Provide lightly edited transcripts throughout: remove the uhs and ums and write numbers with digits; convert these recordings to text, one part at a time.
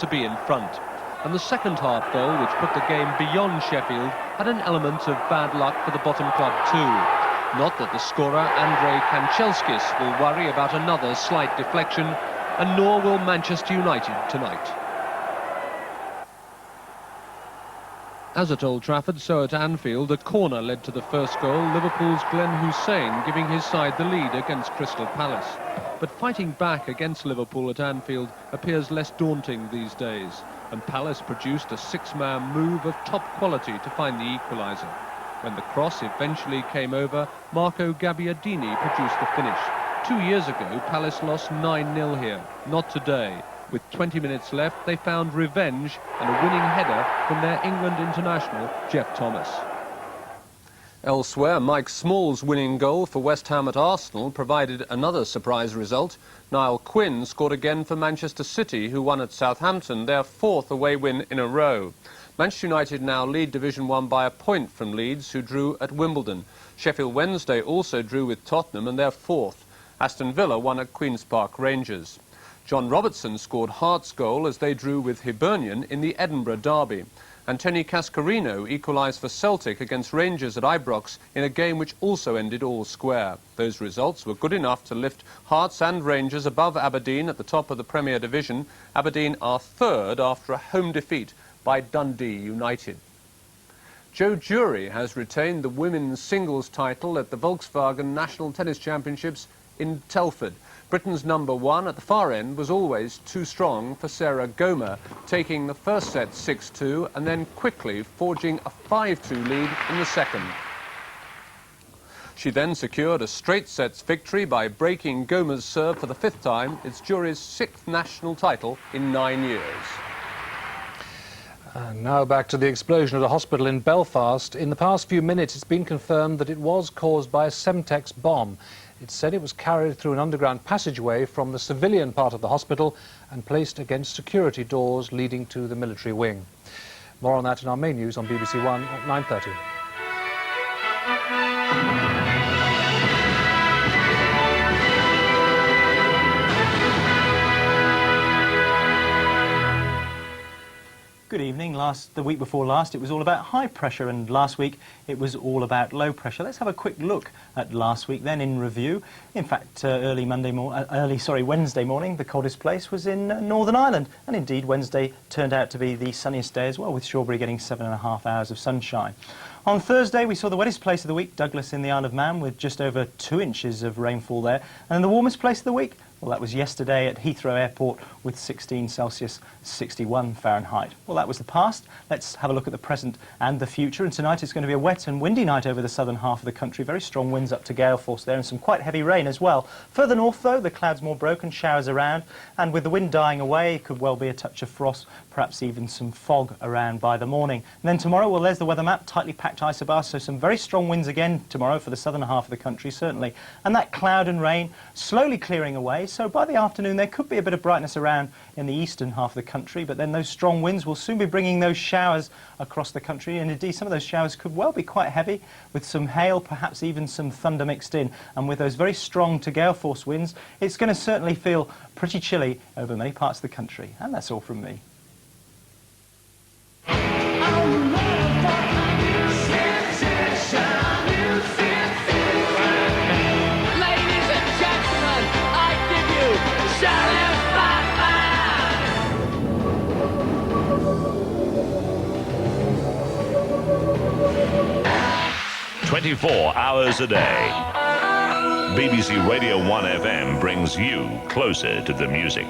to be in front. And the second half goal, which put the game beyond Sheffield, had an element of bad luck for the bottom club too. Not that the scorer, Andrei Kanchelskis, will worry about another slight deflection, and nor will Manchester United tonight. As at Old Trafford, so at Anfield, a corner led to the first goal, Liverpool's Glenn Hussein giving his side the lead against Crystal Palace. But fighting back against Liverpool at Anfield appears less daunting these days, and Palace produced a six-man move of top quality to find the equaliser. When the cross eventually came over, Marco Gabbiadini produced the finish. 2 years ago, Palace lost 9-0 here. Not today. With 20 minutes left, they found revenge and a winning header from their England international, Jeff Thomas. Elsewhere, Mike Small's winning goal for West Ham at Arsenal provided another surprise result. Niall Quinn scored again for Manchester City, who won at Southampton, their fourth away win in a row. Manchester United now lead Division 1 by a point from Leeds, who drew at Wimbledon. Sheffield Wednesday also drew with Tottenham, and their fourth. Aston Villa won at Queen's Park Rangers. John Robertson scored Hearts' goal as they drew with Hibernian in the Edinburgh derby. And Tony Cascarino equalised for Celtic against Rangers at Ibrox in a game which also ended all square. Those results were good enough to lift Hearts and Rangers above Aberdeen at the top of the Premier Division. Aberdeen are third after a home defeat by Dundee United. Joe Jury has retained the women's singles title at the Volkswagen National Tennis Championships in Telford. Britain's number one at the far end was always too strong for Sarah Gomer, taking the first set 6-2 and then quickly forging a 5-2 lead in the second. She then secured a straight sets victory by breaking Gomer's serve for the fifth time. It's Jury's sixth national title in 9 years. And now back to the explosion at a hospital in Belfast. In the past few minutes, it's been confirmed that it was caused by a Semtex bomb. It said it was carried through an underground passageway from the civilian part of the hospital and placed against security doors leading to the military wing. More on that in our main news on BBC1 at 9:30. Good evening. The week before last, it was all about high pressure, and last week it was all about low pressure. Let's have a quick look at last week, then in review. In fact, Wednesday morning, the coldest place was in Northern Ireland, and indeed Wednesday turned out to be the sunniest day as well, with Shawbury getting 7.5 hours of sunshine. On Thursday, we saw the wettest place of the week, Douglas in the Isle of Man, with just over 2 inches of rainfall there, and the warmest place of the week, well, that was yesterday at Heathrow Airport with 16 Celsius, 61 Fahrenheit. Well, that was the past. Let's have a look at the present and the future. And tonight it's going to be a wet and windy night over the southern half of the country. Very strong winds up to gale force there and some quite heavy rain as well. Further north, though, the clouds more broken, showers around. And with the wind dying away, it could well be a touch of frost, perhaps even some fog around by the morning. And then tomorrow, well, there's the weather map, tightly packed isobars, so some very strong winds again tomorrow for the southern half of the country, certainly. And that cloud and rain slowly clearing away. So by the afternoon, there could be a bit of brightness around in the eastern half of the country, but then those strong winds will soon be bringing those showers across the country, and indeed some of those showers could well be quite heavy, with some hail, perhaps even some thunder mixed in. And with those very strong to gale force winds, it's going to certainly feel pretty chilly over many parts of the country. And that's all from me. "24 hours a day. BBC Radio 1 FM brings you closer to the music.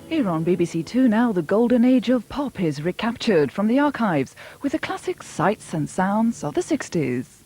Here on BBC2 now, the golden age of pop is recaptured from the archives with the classic sights and sounds of the 60s.